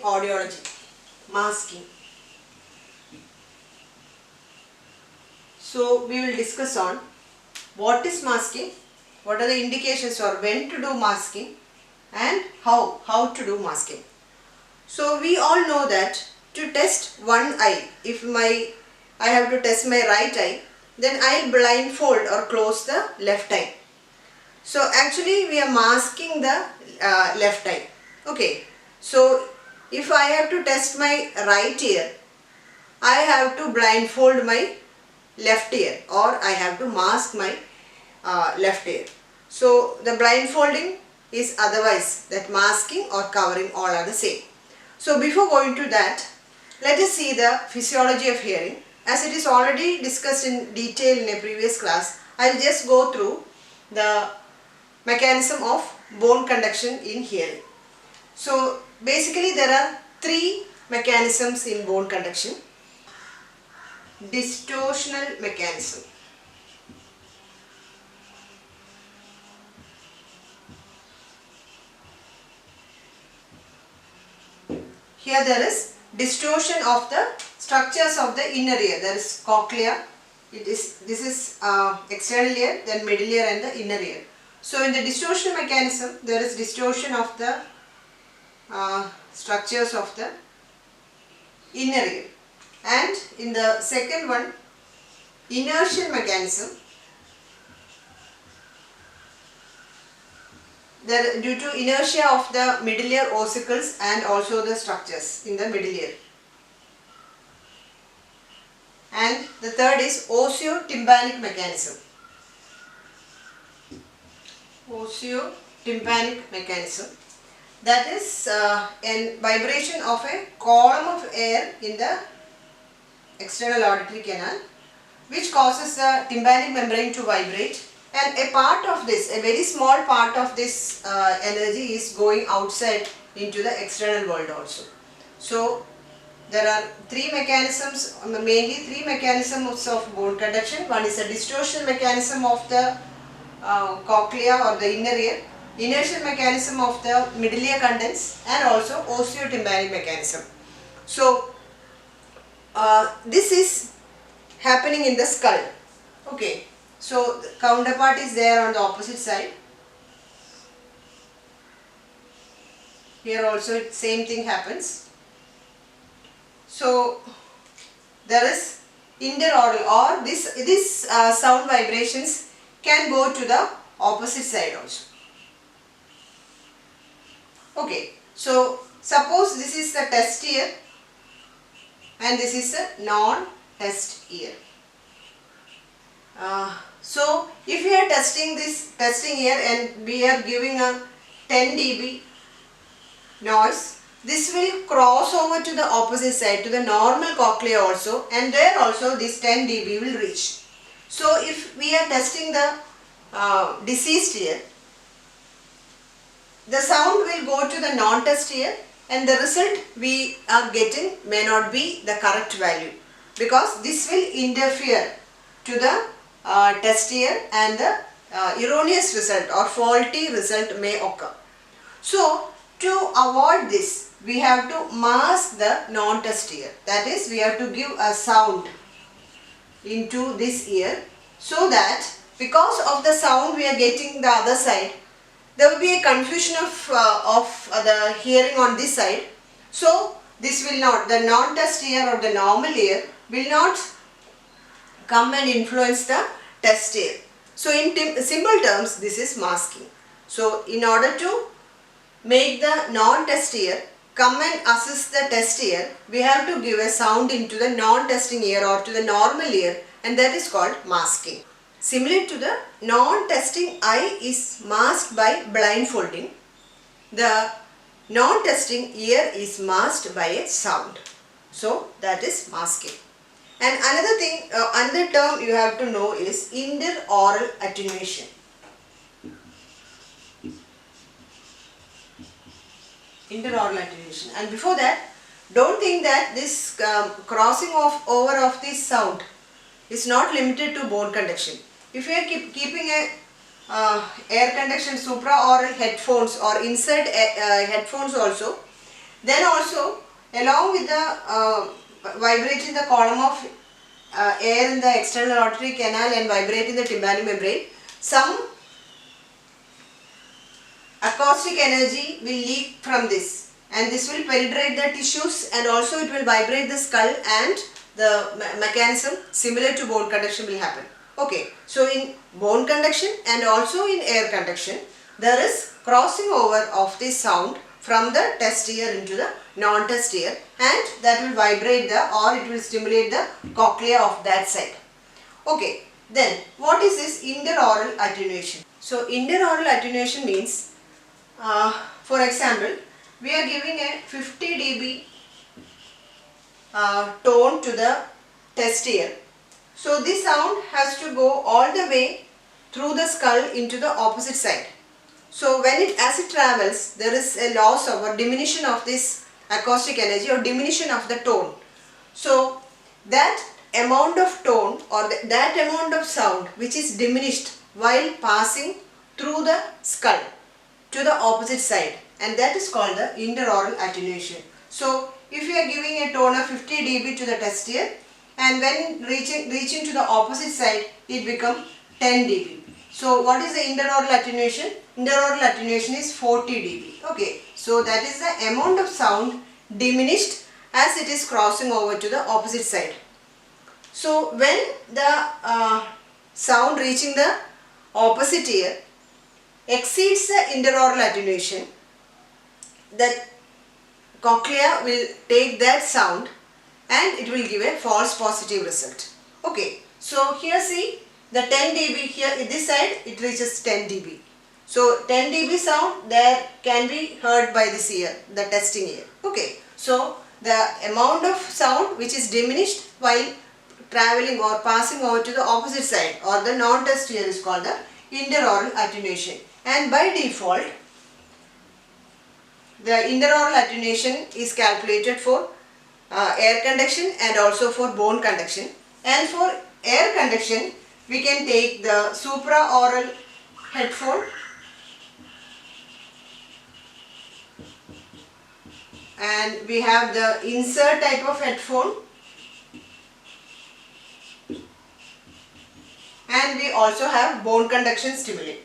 audiology, masking. So we will discuss on what is masking, what are the indications or when to do masking, and how to do masking. So we all know that to test one eye, if I have to test my right eye, then I'll blindfold or close the left eye. So actually we are masking the left eye. Okay. So if I have to test my right ear, I have to blindfold my left ear, or I have to mask my left ear. So the blindfolding is otherwise, that masking or covering all are the same. So before going to that, let us see the physiology of hearing. As it is already discussed in detail in a previous class, I will just go through the mechanism of bone conduction in hearing. So basically there are three mechanisms in bone conduction. Distortional mechanism. Here there is distortion of the structures of the inner ear. There is cochlea. This is external ear, then middle ear and the inner ear. So in the distortion mechanism, there is distortion of the structures of the inner ear. And in the second one, inertial mechanism, due to inertia of the middle ear ossicles and also the structures in the middle ear. And the third is osseo-tympanic mechanism. Osseo-tympanic mechanism, that is a vibration of a column of air in the external auditory canal, which causes the tympanic membrane to vibrate, and a part of this, a very small part of this energy is going outside into the external world also. So there are three mechanisms, mainly three mechanisms of bone conduction. One is a distortion mechanism of the cochlea or the inner ear, inertial mechanism of the middle ear contents, and also osseo-tympanic mechanism. So this is happening in the skull. Okay. So the counterpart is there on the opposite side. Here also same thing happens. So there is interaural, or this sound vibrations can go to the opposite side also. Okay. So suppose this is the test ear and this is a non-test ear. So if we are testing ear and we are giving a 10 dB noise, this will cross over to the opposite side, to the normal cochlea also, and there also this 10 dB will reach. So if we are testing the diseased ear, the sound will go to the non-test ear, and the result we are getting may not be the correct value, because this will interfere to the test ear, and the erroneous result or faulty result may occur. So to avoid this, we have to mask the non-test ear. That is, we have to give a sound into this ear, so that because of the sound we are getting the other side, there will be a confusion of the hearing on this side. So this will not, the non-test ear or the normal ear will not come and influence the test ear. So in simple terms, this is masking. So in order to make the non-test ear come and assist the test ear, we have to give a sound into the non-testing ear or to the normal ear, and that is called masking. Similar to the non-testing eye is masked by blindfolding, the non-testing ear is masked by a sound. So that is masking. And another thing, another term you have to know is interaural attenuation. Interaural attenuation. And before that, don't think that this crossing over of this sound is not limited to bone conduction. If you are keeping a air conduction supra or headphones or insert headphones also, Then also, along with the vibrating the column of air in the external auditory canal and vibrating the tympanic membrane, some acoustic energy will leak from this, and this will penetrate the tissues, and also it will vibrate the skull, and the mechanism similar to bone conduction will happen. Okay, so in bone conduction and also in air conduction, there is crossing over of this sound from the test ear into the non-test ear, and that will vibrate or it will stimulate the cochlea of that side. Okay, then what is this interaural attenuation? So interaural attenuation means, for example, we are giving a 50 dB tone to the test ear. So this sound has to go all the way through the skull into the opposite side. So as it travels, there is a loss of or diminution of this acoustic energy or diminution of the tone. So that amount of tone or that amount of sound which is diminished while passing through the skull to the opposite side, and that is called the interaural attenuation. So if you are giving a tone of 50 dB to the test ear, and when reaching to the opposite side, it becomes 10 dB. So what is the interaural attenuation? Interaural attenuation is 40 dB. Okay, so that is the amount of sound diminished as it is crossing over to the opposite side. So when the sound reaching the opposite ear exceeds the interaural attenuation, the cochlea will take that sound and it will give a false positive result. Okay, so here see the 10 dB here, this side it reaches 10 dB. So 10 dB sound there can be heard by this ear, the testing ear. Okay, so the amount of sound which is diminished while traveling or passing over to the opposite side or the non-test ear is called the interaural attenuation. And by default, the interaural attenuation is calculated for air conduction and also for bone conduction. And for air conduction, we can take the supraaural headphone and we have the insert type of headphone, and we also have bone conduction stimuli.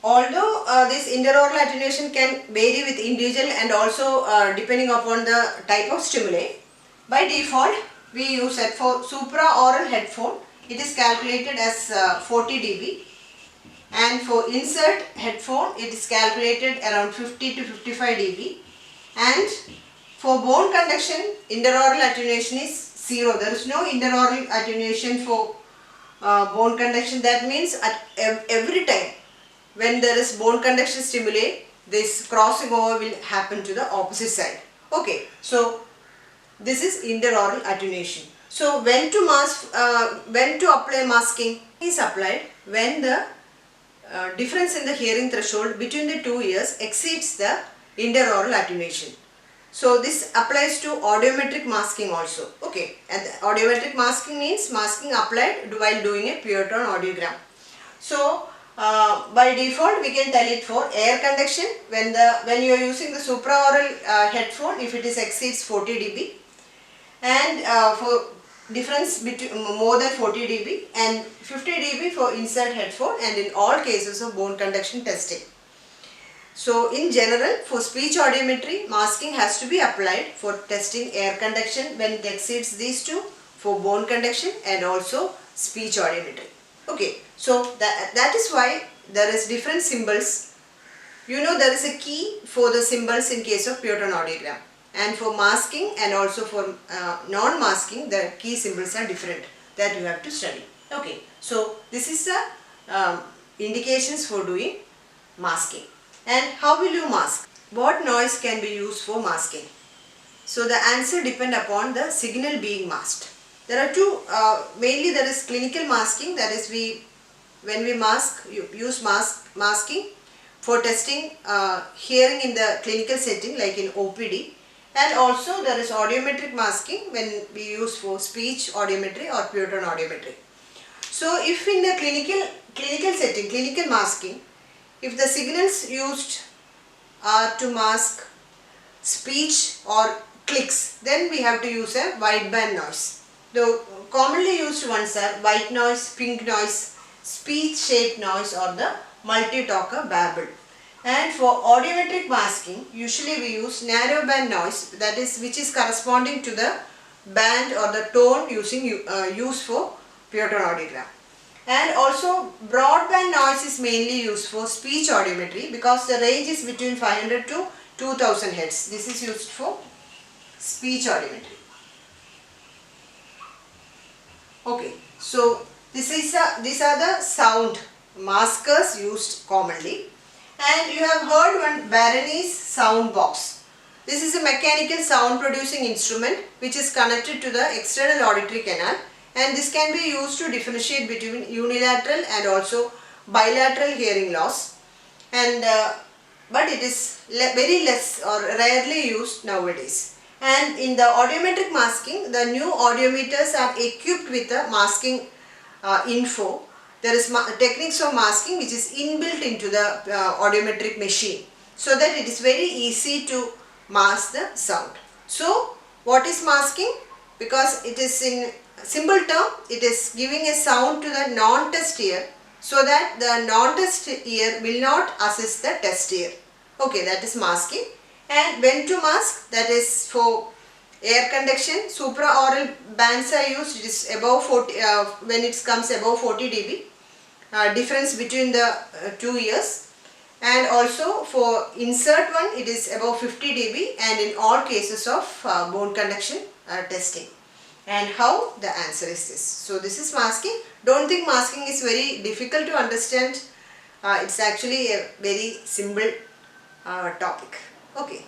Although this interaural attenuation can vary with individual and also depending upon the type of stimuli, by default we use it for supraaural headphone. It is calculated as 40 dB, and for insert headphone it is calculated around 50 to 55 dB, and for bone conduction interaural attenuation is 0. There is no interaural attenuation for bone conduction. That means at every time when there is bone conduction stimuli, this crossing over will happen to the opposite side. Okay, so this is interaural attenuation. So when to apply masking is applied when the difference in the hearing threshold between the two ears exceeds the interaural attenuation. So this applies to audiometric masking also. Okay, and audiometric masking means masking applied while doing a pure tone audiogram. So by default we can tell it for air conduction when you are using the supraaural headphone, if it is exceeds 40 dB, and for difference between more than 40 dB and 50 dB for insert headphone, and in all cases of bone conduction testing. So in general, for speech audiometry, masking has to be applied for testing air conduction when it exceeds these two, for bone conduction and also speech audiometry. Okay, so that is why there is different symbols. You know, there is a key for the symbols in case of pure tone audiogram, and for masking and also for non-masking the key symbols are different, that you have to study. Okay, so this is the indications for doing masking. And how will you mask? What noise can be used for masking? So the answer depends upon the signal being masked. There are two, mainly there is clinical masking, that is when we mask, use masking for testing hearing in the clinical setting like in OPD, and also there is audiometric masking when we use for speech audiometry or pure tone audiometry. So if in the clinical setting, clinical masking, if the signals used are to mask speech or clicks, then we have to use a wideband noise. The commonly used ones are white noise, pink noise, speech shaped noise, or the multi-talker babble. And for audiometric masking, usually we use narrow band noise, that is which is corresponding to the band or the tone used for pure tone audiogram. And also broadband noise is mainly used for speech audiometry because the range is between 500 to 2000 Hz. This is used for speech audiometry. Okay, so these are the sound maskers used commonly. And you have heard one Baronese sound box. This is a mechanical sound producing instrument which is connected to the external auditory canal, and this can be used to differentiate between unilateral and also bilateral hearing loss, and but it is very less or rarely used nowadays. And in the audiometric masking, the new audiometers are equipped with a masking info. There is techniques of masking which is inbuilt into the audiometric machine, so that it is very easy to mask the sound. So what is masking? Because it is in simple term, it is giving a sound to the non-test ear so that the non-test ear will not assist the test ear. Okay, that is masking. And when to mask, that is for air conduction, supraoral bands are used. It is above 40, when it comes above 40 dB, difference between the two ears. And also for insert one, it is above 50 dB, and in all cases of bone conduction testing. And how? The answer is this. So this is masking. Don't think masking is very difficult to understand. It's actually a very simple topic. Okay.